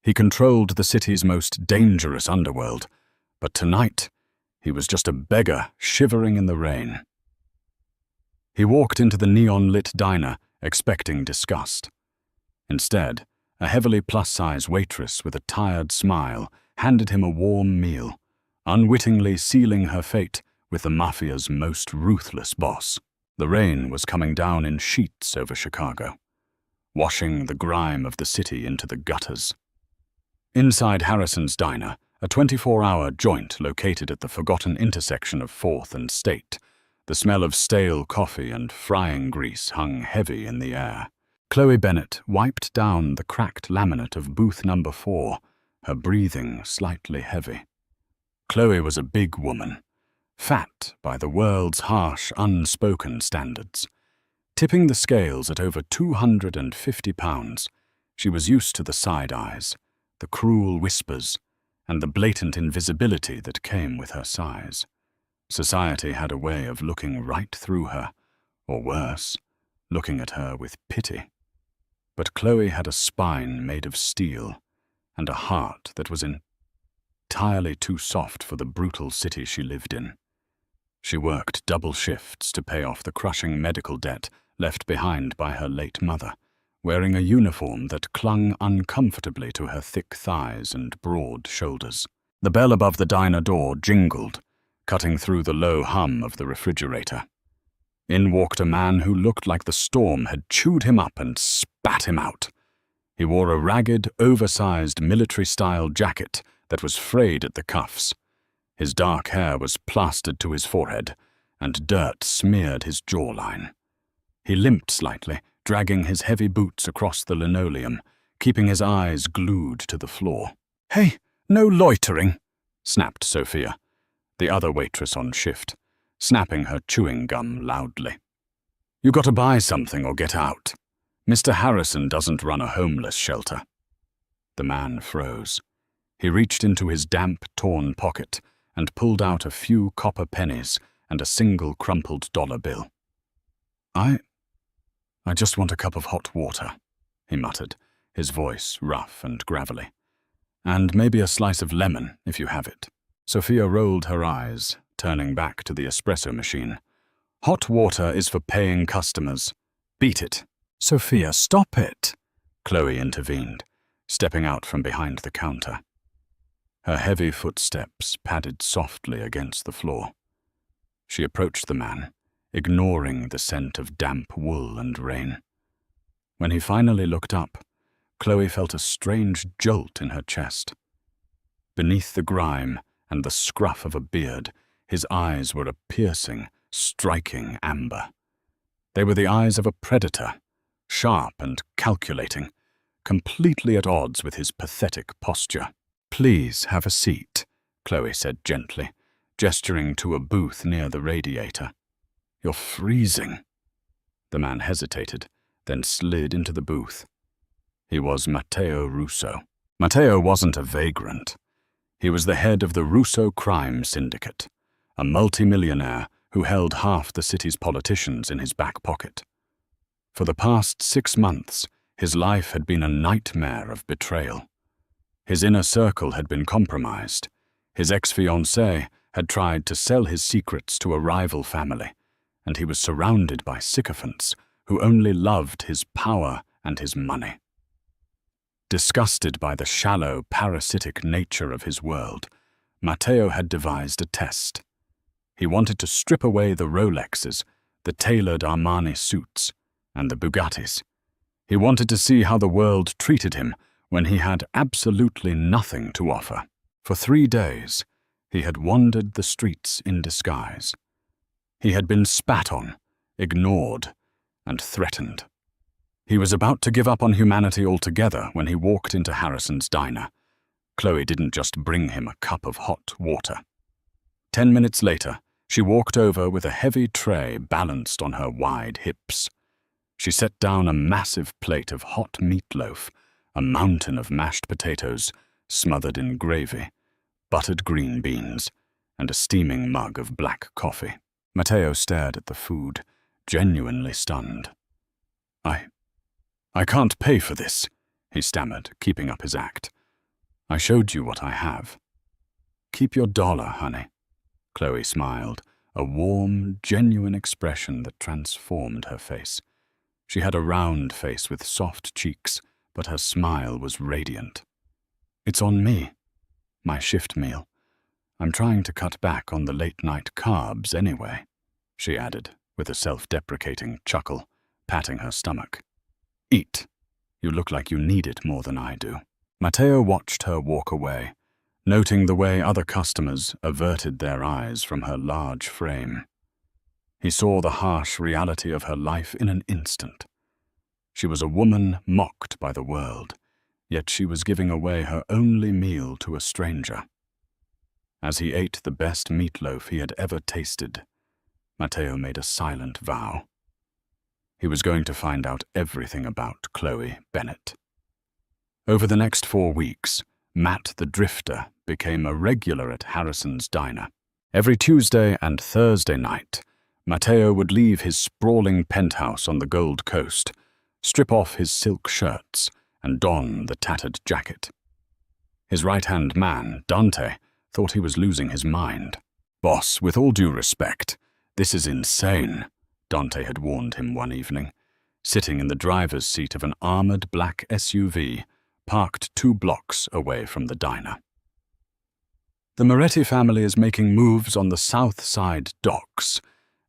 He controlled the city's most dangerous underworld, but tonight he was just a beggar shivering in the rain. He walked into the neon-lit diner, expecting disgust. Instead, a heavily plus-size waitress with a tired smile handed him a warm meal, unwittingly sealing her fate with the Mafia's most ruthless boss. The rain was coming down in sheets over Chicago, washing the grime of the city into the gutters. Inside Harrison's diner, a 24-hour joint located at the forgotten intersection of 4th and State, the smell of stale coffee and frying grease hung heavy in the air. Chloe Bennett wiped down the cracked laminate of booth number 4, her breathing slightly heavy. Chloe was a big woman, fat by the world's harsh, unspoken standards. Tipping the scales at over 250 pounds, she was used to the side eyes, the cruel whispers, and the blatant invisibility that came with her size. Society had a way of looking right through her, or worse, looking at her with pity. But Chloe had a spine made of steel, and a heart that was entirely too soft for the brutal city she lived in. She worked double shifts to pay off the crushing medical debt left behind by her late mother, wearing a uniform that clung uncomfortably to her thick thighs and broad shoulders. The bell above the diner door jingled, cutting through the low hum of the refrigerator. In walked a man who looked like the storm had chewed him up and spat him out. He wore a ragged, oversized military-style jacket that was frayed at the cuffs. His dark hair was plastered to his forehead, and dirt smeared his jawline. He limped slightly, dragging his heavy boots across the linoleum, keeping his eyes glued to the floor. "Hey, no loitering," snapped Sophia, the other waitress on shift, snapping her chewing gum loudly. "You got to buy something or get out. Mr. Harrison doesn't run a homeless shelter." The man froze. He reached into his damp, torn pocket and pulled out a few copper pennies and a single crumpled dollar bill. I just want a cup of hot water," he muttered, his voice rough and gravelly. "And maybe a slice of lemon, if you have it." Sophia rolled her eyes, turning back to the espresso machine. "Hot water is for paying customers. Beat it." "Sophia, stop it," Chloe intervened, stepping out from behind the counter. Her heavy footsteps padded softly against the floor. She approached the man, ignoring the scent of damp wool and rain. When he finally looked up, Chloe felt a strange jolt in her chest. Beneath the grime and the scruff of a beard, his eyes were a piercing, striking amber. They were the eyes of a predator, sharp and calculating, completely at odds with his pathetic posture. "Please have a seat," Chloe said gently, gesturing to a booth near the radiator. "You're freezing." The man hesitated, then slid into the booth. He was Matteo Russo. Matteo wasn't a vagrant. He was the head of the Russo crime syndicate, a multimillionaire who held half the city's politicians in his back pocket. For the past 6 months, his life had been a nightmare of betrayal. His inner circle had been compromised. His ex-fiancée had tried to sell his secrets to a rival family, and he was surrounded by sycophants who only loved his power and his money. Disgusted by the shallow, parasitic nature of his world, Matteo had devised a test. He wanted to strip away the Rolexes, the tailored Armani suits, and the Bugattis. He wanted to see how the world treated him when he had absolutely nothing to offer. For 3 days, he had wandered the streets in disguise. He had been spat on, ignored, and threatened. He was about to give up on humanity altogether when he walked into Harrison's diner. Chloe didn't just bring him a cup of hot water. 10 minutes later, she walked over with a heavy tray balanced on her wide hips. She set down a massive plate of hot meatloaf, a mountain of mashed potatoes smothered in gravy, buttered green beans, and a steaming mug of black coffee. Matteo stared at the food, genuinely stunned. I can't pay for this," he stammered, keeping up his act. I showed you what I have. Keep your dollar, honey. Chloe smiled, a warm, genuine expression that transformed her face. She had a round face with soft cheeks, but her smile was radiant. It's on me. My shift meal. I'm trying to cut back on the late-night carbs anyway, she added, with a self-deprecating chuckle, patting her stomach. Eat. You look like you need it more than I do. Matteo watched her walk away, noting the way other customers averted their eyes from her large frame. He saw the harsh reality of her life in an instant. She was a woman mocked by the world, yet she was giving away her only meal to a stranger. As he ate the best meatloaf he had ever tasted, Matteo made a silent vow. He was going to find out everything about Chloe Bennett. Over the next 4 weeks, Matt the Drifter became a regular at Harrison's diner. Every Tuesday and Thursday night, Matteo would leave his sprawling penthouse on the Gold Coast, strip off his silk shirts, and don the tattered jacket. His right-hand man, Dante, thought he was losing his mind. "Boss, with all due respect, this is insane," Dante had warned him one evening, sitting in the driver's seat of an armored black SUV parked 2 blocks away from the diner. "The Moretti family is making moves on the South Side docks,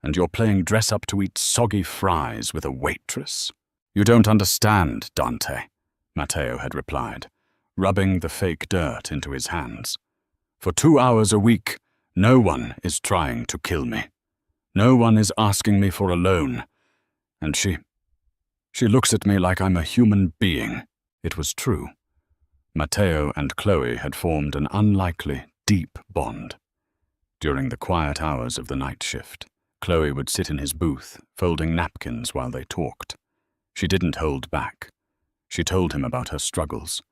and you're playing dress-up to eat soggy fries with a waitress? You don't understand, Dante," Matteo had replied, rubbing the fake dirt into his hands. "For 2 hours a week, no one is trying to kill me. No one is asking me for a loan. And she looks at me like I'm a human being." It was true. Matteo and Chloe had formed an unlikely, deep bond. During the quiet hours of the night shift, Chloe would sit in his booth, folding napkins while they talked. She didn't hold back. She told him about her struggles.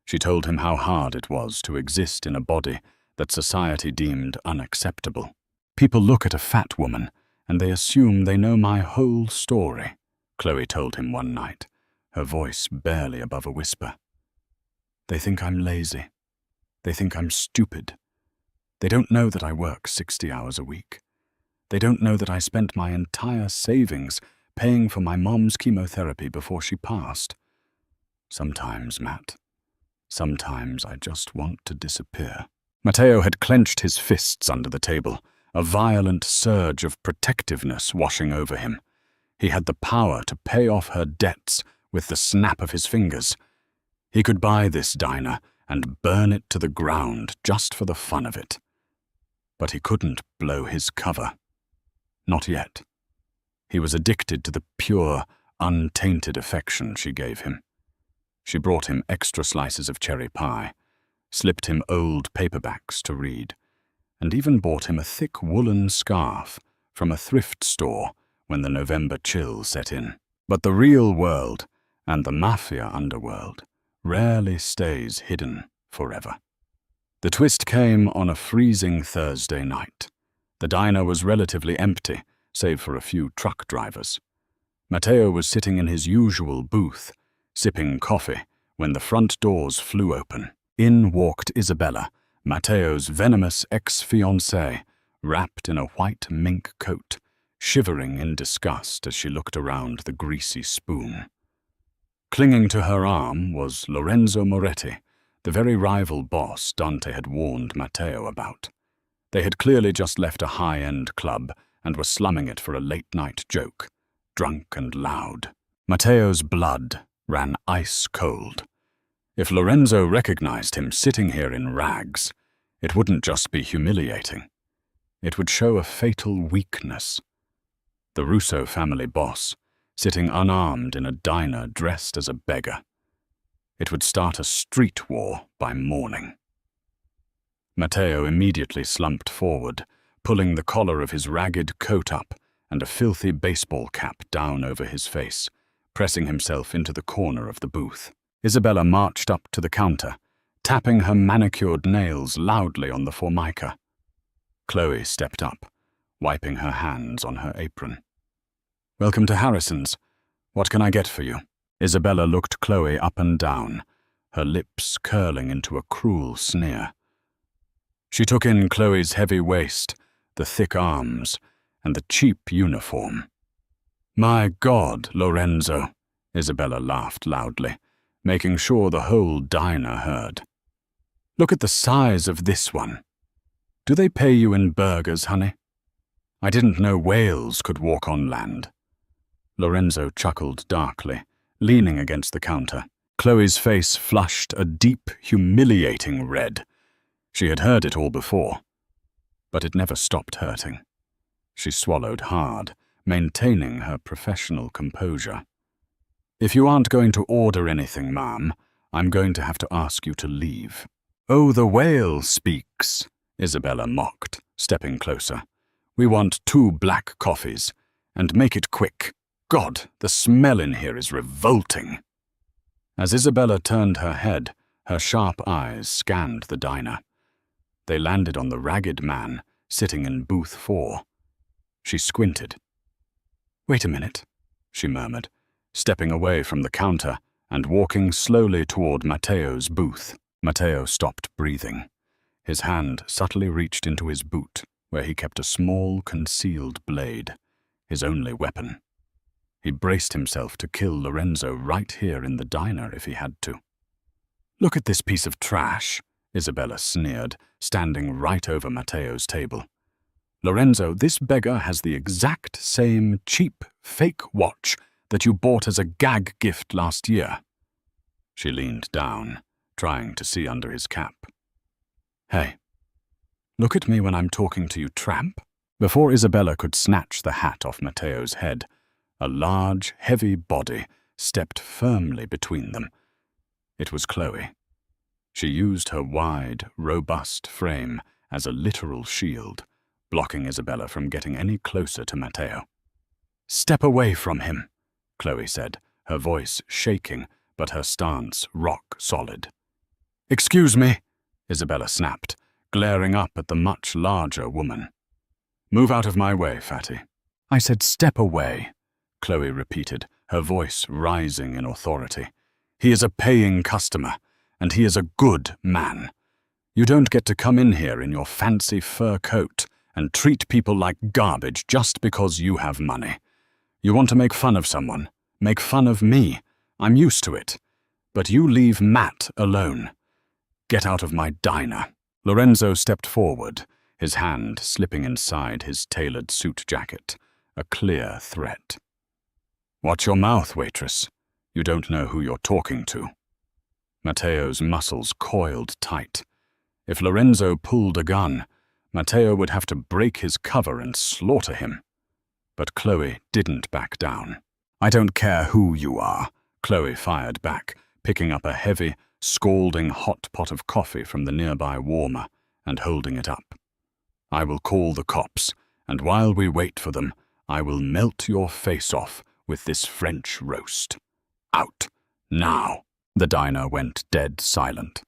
She told him how hard it was to exist in a body that society deemed unacceptable. "People look at a fat woman, and they assume they know my whole story," Chloe told him one night, her voice barely above a whisper. "They think I'm lazy. They think I'm stupid. They don't know that I work 60 hours a week. They don't know that I spent my entire savings paying for my mom's chemotherapy before she passed. Sometimes, Matt, sometimes I just want to disappear." Matteo had clenched his fists under the table, a violent surge of protectiveness washing over him. He had the power to pay off her debts with the snap of his fingers. He could buy this diner and burn it to the ground just for the fun of it. But he couldn't blow his cover. Not yet. He was addicted to the pure, untainted affection she gave him. She brought him extra slices of cherry pie, slipped him old paperbacks to read, and even bought him a thick woolen scarf from a thrift store when the November chill set in. But the real world and the mafia underworld rarely stays hidden forever. The twist came on a freezing Thursday night. The diner was relatively empty, save for a few truck drivers. Matteo was sitting in his usual booth, sipping coffee, when the front doors flew open. In walked Isabella, Matteo's venomous ex-fiancée, wrapped in a white mink coat, shivering in disgust as she looked around the greasy spoon. Clinging to her arm was Lorenzo Moretti, the very rival boss Dante had warned Matteo about. They had clearly just left a high-end club and were slumming it for a late-night joke, drunk and loud. Matteo's blood ran ice-cold. If Lorenzo recognized him sitting here in rags, it wouldn't just be humiliating. It would show a fatal weakness. The Russo family boss, sitting unarmed in a diner dressed as a beggar. It would start a street war by morning. Matteo immediately slumped forward, pulling the collar of his ragged coat up and a filthy baseball cap down over his face, pressing himself into the corner of the booth. Isabella marched up to the counter, tapping her manicured nails loudly on the formica. Chloe stepped up, wiping her hands on her apron. "Welcome to Harrison's. What can I get for you?" Isabella looked Chloe up and down, her lips curling into a cruel sneer. She took in Chloe's heavy waist, the thick arms, and the cheap uniform. "My God, Lorenzo," Isabella laughed loudly, making sure the whole diner heard. "Look at the size of this one. Do they pay you in burgers, honey? I didn't know whales could walk on land." Lorenzo chuckled darkly, leaning against the counter. Chloe's face flushed a deep, humiliating red. She had heard it all before, but it never stopped hurting. She swallowed hard, maintaining her professional composure. "If you aren't going to order anything, ma'am, I'm going to have to ask you to leave." "Oh, the whale speaks," Isabella mocked, stepping closer. "We want 2 black coffees, and make it quick. God, the smell in here is revolting." As Isabella turned her head, her sharp eyes scanned the diner. They landed on the ragged man sitting in booth 4. She squinted. "Wait a minute," she murmured, stepping away from the counter and walking slowly toward Matteo's booth. Matteo stopped breathing. His hand subtly reached into his boot, where he kept a small, concealed blade, his only weapon. He braced himself to kill Lorenzo right here in the diner if he had to. "Look at this piece of trash," Isabella sneered, standing right over Matteo's table. "Lorenzo, this beggar has the exact same cheap, fake watch that you bought as a gag gift last year." She leaned down, trying to see under his cap. "Hey, look at me when I'm talking to you, tramp." Before Isabella could snatch the hat off Matteo's head, a large, heavy body stepped firmly between them. It was Chloe. She used her wide, robust frame as a literal shield, blocking Isabella from getting any closer to Matteo. "Step away from him," Chloe said, her voice shaking, but her stance rock solid. "Excuse me," Isabella snapped, glaring up at the much larger woman. "Move out of my way, fatty." "I said step away," Chloe repeated, her voice rising in authority. "He is a paying customer, and he is a good man. You don't get to come in here in your fancy fur coat and treat people like garbage just because you have money. You want to make fun of someone? Make fun of me. I'm used to it. But you leave Matt alone. Get out of my diner." Lorenzo stepped forward, his hand slipping inside his tailored suit jacket, a clear threat. "Watch your mouth, waitress. You don't know who you're talking to." Matteo's muscles coiled tight. If Lorenzo pulled a gun, Matteo would have to break his cover and slaughter him. But Chloe didn't back down. "I don't care who you are," Chloe fired back, picking up a heavy, scalding hot pot of coffee from the nearby warmer and holding it up. "I will call the cops, and while we wait for them, I will melt your face off with this French roast. Out, now." The diner went dead silent.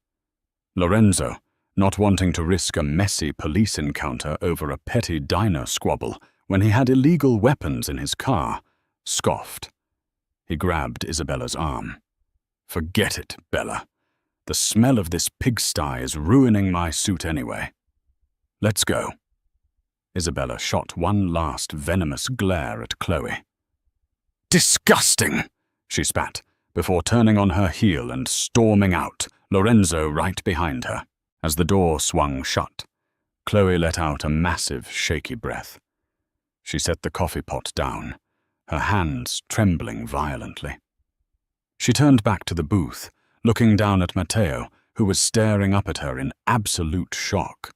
Lorenzo, not wanting to risk a messy police encounter over a petty diner squabble when he had illegal weapons in his car, scoffed. He grabbed Isabella's arm. "Forget it, Bella. The smell of this pigsty is ruining my suit anyway. Let's go." Isabella shot one last venomous glare at Chloe. "Disgusting!" she spat, before turning on her heel and storming out, Lorenzo right behind her. As the door swung shut, Chloe let out a massive, shaky breath. She set the coffee pot down, her hands trembling violently. She turned back to the booth, looking down at Matteo, who was staring up at her in absolute shock.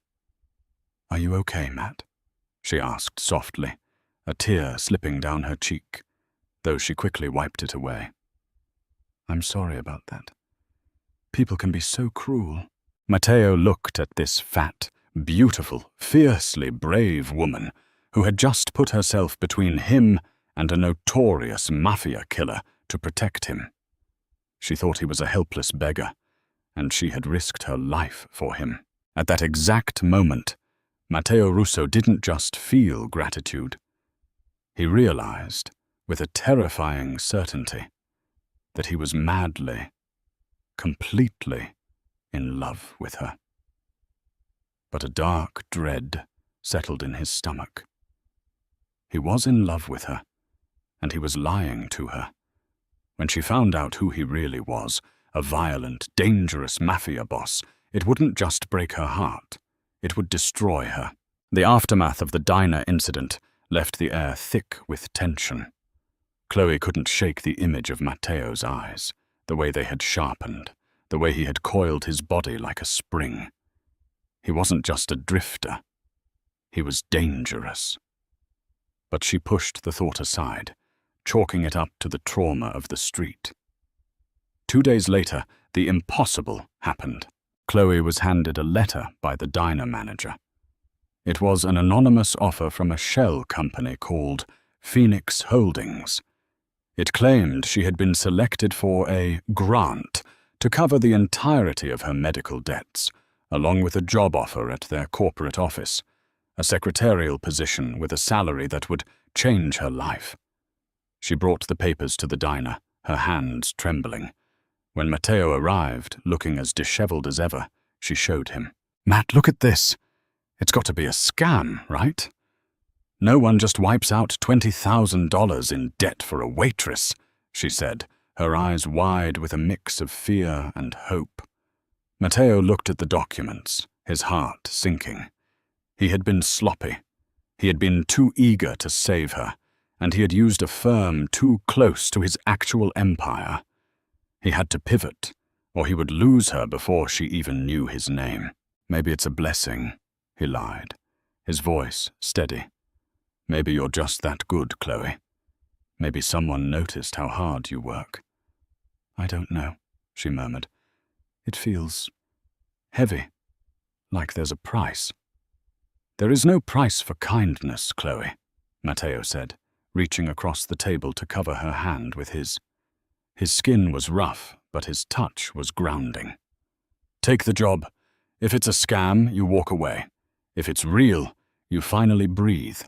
"Are you okay, Matt?" she asked softly, a tear slipping down her cheek, though she quickly wiped it away. "I'm sorry about that. People can be so cruel." Matteo looked at this fat, beautiful, fiercely brave woman who had just put herself between him and a notorious mafia killer to protect him. She thought he was a helpless beggar, and she had risked her life for him. At that exact moment, Matteo Russo didn't just feel gratitude. He realized, with a terrifying certainty, that he was madly, completely in love with her. But a dark dread settled in his stomach. He was in love with her, and he was lying to her. When she found out who he really was, a violent, dangerous mafia boss, it wouldn't just break her heart, it would destroy her. The aftermath of the diner incident left the air thick with tension. Chloe couldn't shake the image of Matteo's eyes, the way they had sharpened, the way he had coiled his body like a spring. He wasn't just a drifter. He was dangerous. But she pushed the thought aside, chalking it up to the trauma of the street. 2 days later, the impossible happened. Chloe was handed a letter by the diner manager. It was an anonymous offer from a shell company called Phoenix Holdings. It claimed she had been selected for a grant to cover the entirety of her medical debts, along with a job offer at their corporate office, a secretarial position with a salary that would change her life. She brought the papers to the diner, her hands trembling. When Matteo arrived, looking as disheveled as ever, she showed him. "Matt, look at this. It's got to be a scam, right? No one just wipes out $20,000 in debt for a waitress," she said, her eyes wide with a mix of fear and hope. Matteo looked at the documents, his heart sinking. He had been sloppy. He had been too eager to save her, and he had used a firm too close to his actual empire. He had to pivot, or he would lose her before she even knew his name. "Maybe it's a blessing," he lied, his voice steady. "Maybe you're just that good, Chloe. Maybe someone noticed how hard you work." "I don't know," she murmured. "It feels heavy, like there's a price." "There is no price for kindness, Chloe," Matteo said, reaching across the table to cover her hand with his. His skin was rough, but his touch was grounding. "Take the job. If it's a scam, you walk away. If it's real, you finally breathe."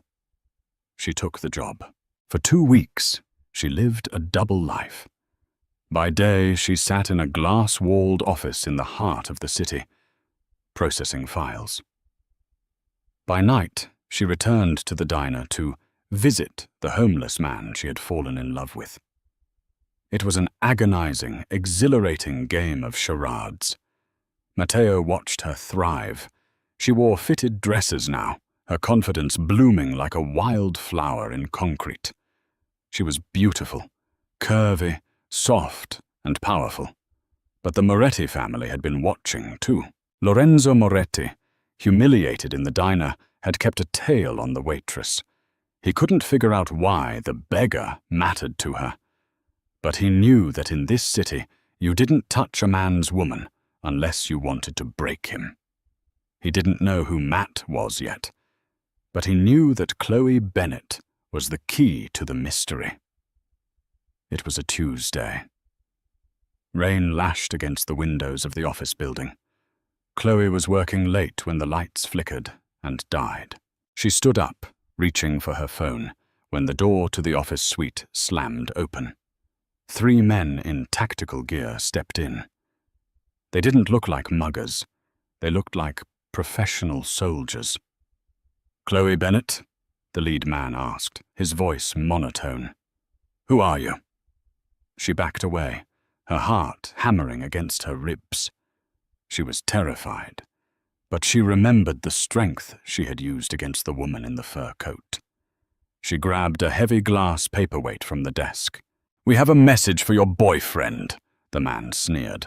She took the job. For 2 weeks, she lived a double life. By day, she sat in a glass-walled office in the heart of the city, processing files. By night, she returned to the diner to visit the homeless man she had fallen in love with. It was an agonizing, exhilarating game of charades. Matteo watched her thrive. She wore fitted dresses now, her confidence blooming like a wild flower in concrete. She was beautiful, curvy, soft, and powerful. But the Moretti family had been watching, too. Lorenzo Moretti, humiliated in the diner, had kept a tail on the waitress. He couldn't figure out why the beggar mattered to her. But he knew that in this city, you didn't touch a man's woman unless you wanted to break him. He didn't know who Matt was yet, but he knew that Chloe Bennett was the key to the mystery. It was a Tuesday. Rain lashed against the windows of the office building. Chloe was working late when the lights flickered and died. She stood up, reaching for her phone, when the door to the office suite slammed open. 3 men in tactical gear stepped in. They didn't look like muggers. They looked like professional soldiers. "Chloe Bennett?" the lead man asked, his voice monotone. "Who are you?" She backed away, her heart hammering against her ribs. She was terrified, but she remembered the strength she had used against the woman in the fur coat. She grabbed a heavy glass paperweight from the desk. "We have a message for your boyfriend," the man sneered.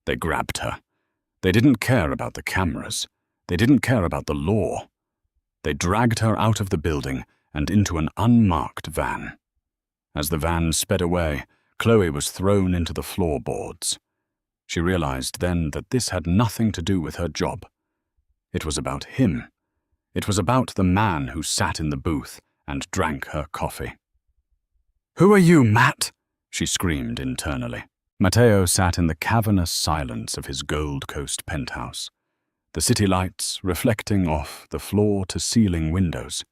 They grabbed her. They didn't care about the cameras. They didn't care about the law. They dragged her out of the building and into an unmarked van. As the van sped away, Chloe was thrown into the floorboards. She realized then that this had nothing to do with her job. It was about him. It was about the man who sat in the booth and drank her coffee. "Who are you, Matt?" she screamed internally. Matteo sat in the cavernous silence of his Gold Coast penthouse, the city lights reflecting off the floor-to-ceiling windows.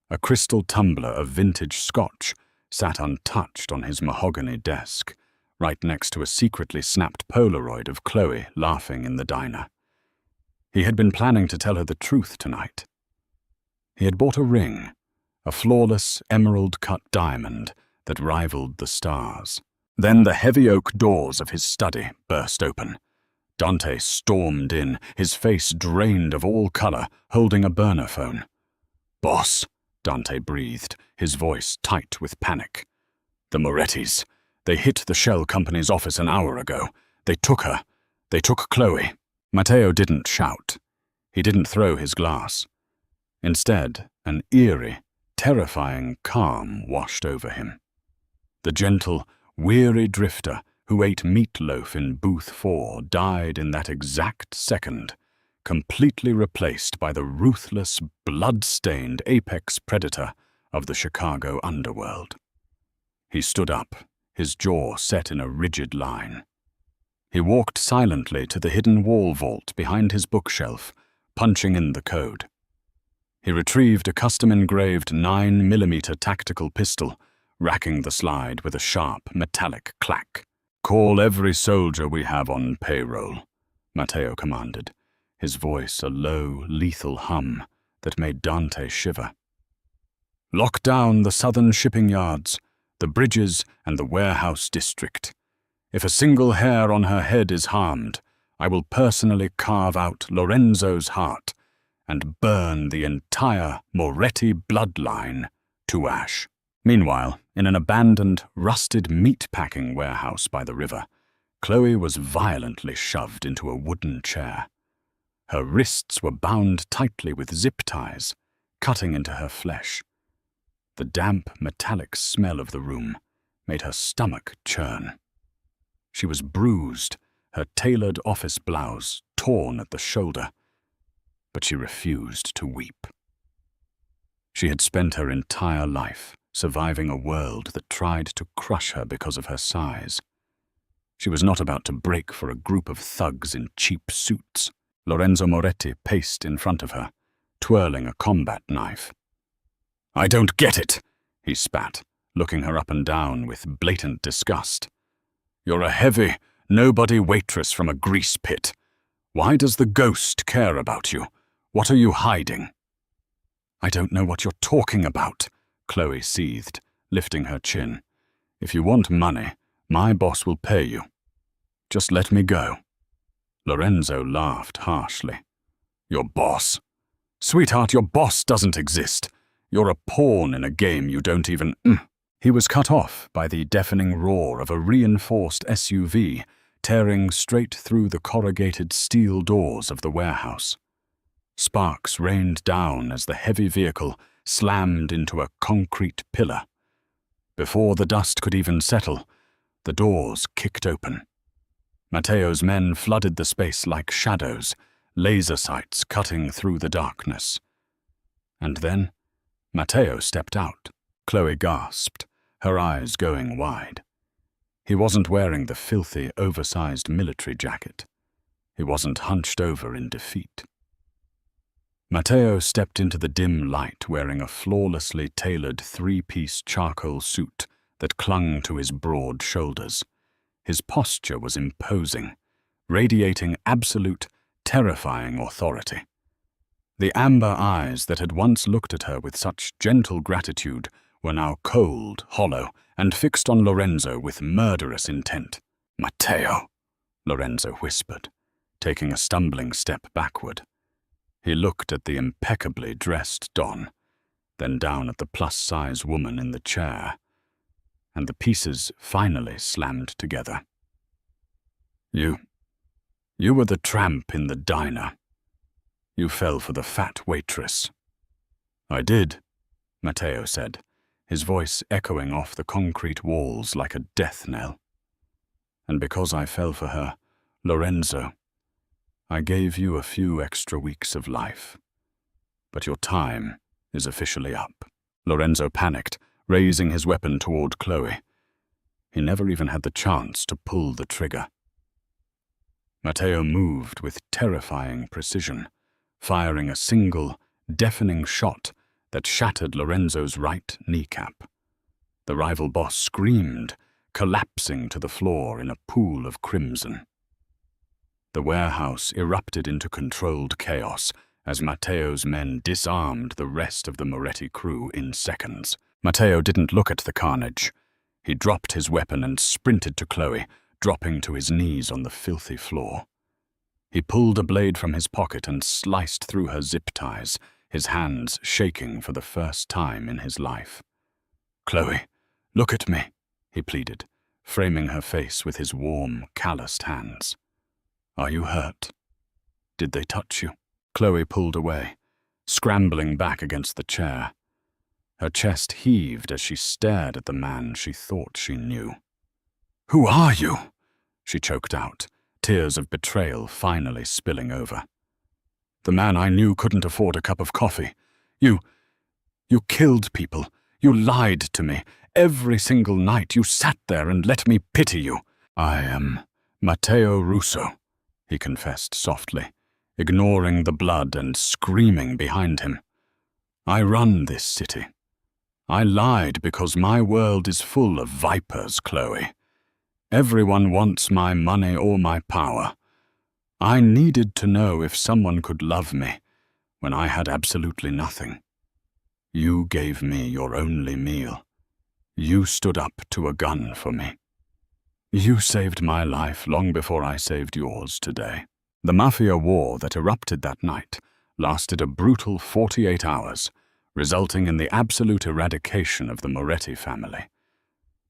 A crystal tumbler of vintage scotch sat untouched on his mahogany desk, right next to a secretly snapped Polaroid of Chloe laughing in the diner. He had been planning to tell her the truth tonight. He had bought a ring, a flawless emerald-cut diamond that rivaled the stars. Then the heavy oak doors of his study burst open. Dante stormed in, his face drained of all color, holding a burner phone. "Boss," Dante breathed, his voice tight with panic. "The Morettis. They hit the shell company's office an hour ago. They took her. They took Chloe." Matteo didn't shout. He didn't throw his glass. Instead, an eerie, terrifying calm washed over him. The gentle, weary drifter who ate meatloaf in Booth 4 died in that exact second, completely replaced by the ruthless, blood-stained apex predator of the Chicago underworld. He stood up, his jaw set in a rigid line. He walked silently to the hidden wall vault behind his bookshelf, punching in the code. He retrieved a custom-engraved 9mm tactical pistol, racking the slide with a sharp, metallic clack. "Call every soldier we have on payroll," Matteo commanded, his voice a low, lethal hum that made Dante shiver. "Lock down the southern shipping yards, the bridges, and the warehouse district. If a single hair on her head is harmed, I will personally carve out Lorenzo's heart and burn the entire Moretti bloodline to ash." Meanwhile, in an abandoned, rusted meat-packing warehouse by the river, Chloe was violently shoved into a wooden chair. Her wrists were bound tightly with zip ties, cutting into her flesh. The damp, metallic smell of the room made her stomach churn. She was bruised, her tailored office blouse torn at the shoulder, but she refused to weep. She had spent her entire life surviving a world that tried to crush her because of her size. She was not about to break for a group of thugs in cheap suits. Lorenzo Moretti paced in front of her, twirling a combat knife. "I don't get it," he spat, looking her up and down with blatant disgust. "You're a heavy, nobody waitress from a grease pit. Why does the ghost care about you? What are you hiding?" "I don't know what you're talking about," Chloe seethed, lifting her chin. "If you want money, my boss will pay you. Just let me go." Lorenzo laughed harshly. "Your boss? Sweetheart, your boss doesn't exist. You're a pawn in a game you don't even—" He was cut off by the deafening roar of a reinforced SUV tearing straight through the corrugated steel doors of the warehouse. Sparks rained down as the heavy vehicle slammed into a concrete pillar. Before the dust could even settle, the doors kicked open. Matteo's men flooded the space like shadows, laser sights cutting through the darkness. And then, Matteo stepped out. Chloe gasped, her eyes going wide. He wasn't wearing the filthy, oversized military jacket. He wasn't hunched over in defeat. Matteo stepped into the dim light wearing a flawlessly tailored three-piece charcoal suit that clung to his broad shoulders. His posture was imposing, radiating absolute, terrifying authority. The amber eyes that had once looked at her with such gentle gratitude were now cold, hollow, and fixed on Lorenzo with murderous intent. "Matteo," Lorenzo whispered, taking a stumbling step backward. He looked at the impeccably dressed Don, then down at the plus-size woman in the chair, and the pieces finally slammed together. You were the tramp in the diner. You fell for the fat waitress." "I did," Matteo said, his voice echoing off the concrete walls like a death knell. "And because I fell for her, Lorenzo, I gave you a few extra weeks of life. But your time is officially up." Lorenzo panicked, raising his weapon toward Chloe. He never even had the chance to pull the trigger. Matteo moved with terrifying precision, firing a single, deafening shot that shattered Lorenzo's right kneecap. The rival boss screamed, collapsing to the floor in a pool of crimson. The warehouse erupted into controlled chaos as Matteo's men disarmed the rest of the Moretti crew in seconds. Matteo didn't look at the carnage. He dropped his weapon and sprinted to Chloe, dropping to his knees on the filthy floor. He pulled a blade from his pocket and sliced through her zip ties, his hands shaking for the first time in his life. "Chloe, look at me," he pleaded, framing her face with his warm, calloused hands. "Are you hurt? Did they touch you?" Chloe pulled away, scrambling back against the chair. Her chest heaved as she stared at the man she thought she knew. "Who are you?" she choked out, tears of betrayal finally spilling over. "The man I knew couldn't afford a cup of coffee. You killed people. You lied to me. Every single night you sat there and let me pity you." "I am Matteo Russo," he confessed softly, ignoring the blood and screaming behind him. "I run this city. I lied because my world is full of vipers, Chloe. Everyone wants my money or my power. I needed to know if someone could love me when I had absolutely nothing. You gave me your only meal. You stood up to a gun for me. You saved my life long before I saved yours today." The Mafia war that erupted that night lasted a brutal 48 hours, resulting in the absolute eradication of the Moretti family.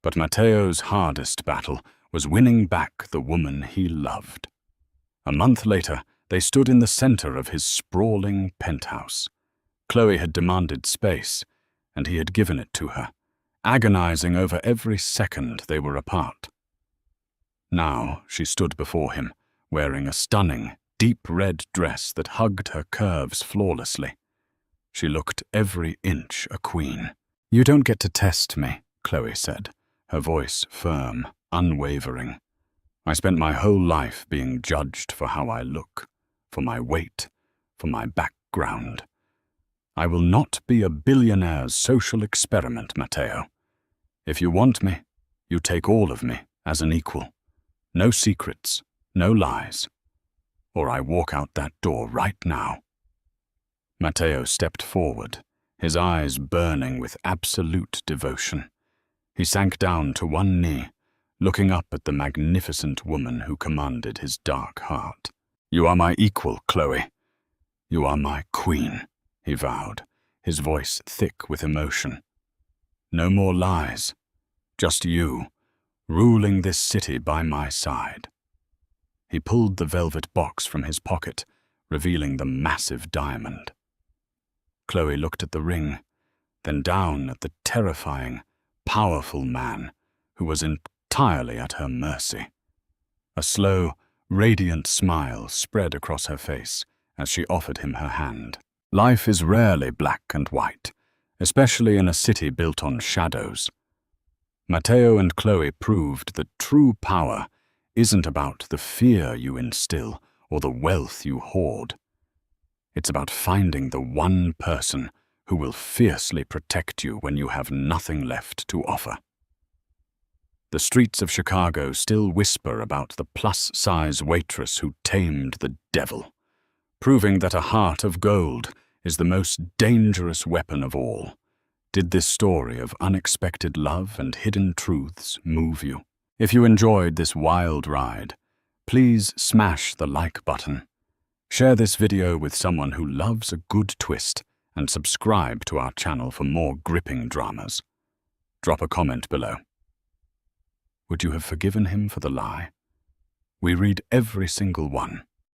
But Matteo's hardest battle was winning back the woman he loved. A month later, they stood in the center of his sprawling penthouse. Chloe had demanded space, and he had given it to her, agonizing over every second they were apart. Now she stood before him, wearing a stunning, deep red dress that hugged her curves flawlessly. She looked every inch a queen. "You don't get to test me," Chloe said, her voice firm, unwavering. "I spent my whole life being judged for how I look, for my weight, for my background. I will not be a billionaire's social experiment, Matteo. If you want me, you take all of me as an equal. No secrets, no lies. Or I walk out that door right now." Matteo stepped forward, his eyes burning with absolute devotion. He sank down to one knee, looking up at the magnificent woman who commanded his dark heart. "You are my equal, Chloe. You are my queen," he vowed, his voice thick with emotion. "No more lies. Just you, ruling this city by my side." He pulled the velvet box from his pocket, revealing the massive diamond. Chloe looked at the ring, then down at the terrifying, powerful man who was entirely at her mercy. A slow, radiant smile spread across her face as she offered him her hand. Life is rarely black and white, especially in a city built on shadows. Matteo and Chloe proved that true power isn't about the fear you instill or the wealth you hoard. It's about finding the one person who will fiercely protect you when you have nothing left to offer. The streets of Chicago still whisper about the plus-size waitress who tamed the devil, proving that a heart of gold is the most dangerous weapon of all. Did this story of unexpected love and hidden truths move you? If you enjoyed this wild ride, please smash the like button. Share this video with someone who loves a good twist and subscribe to our channel for more gripping dramas. Drop a comment below. Would you have forgiven him for the lie? We read every single one.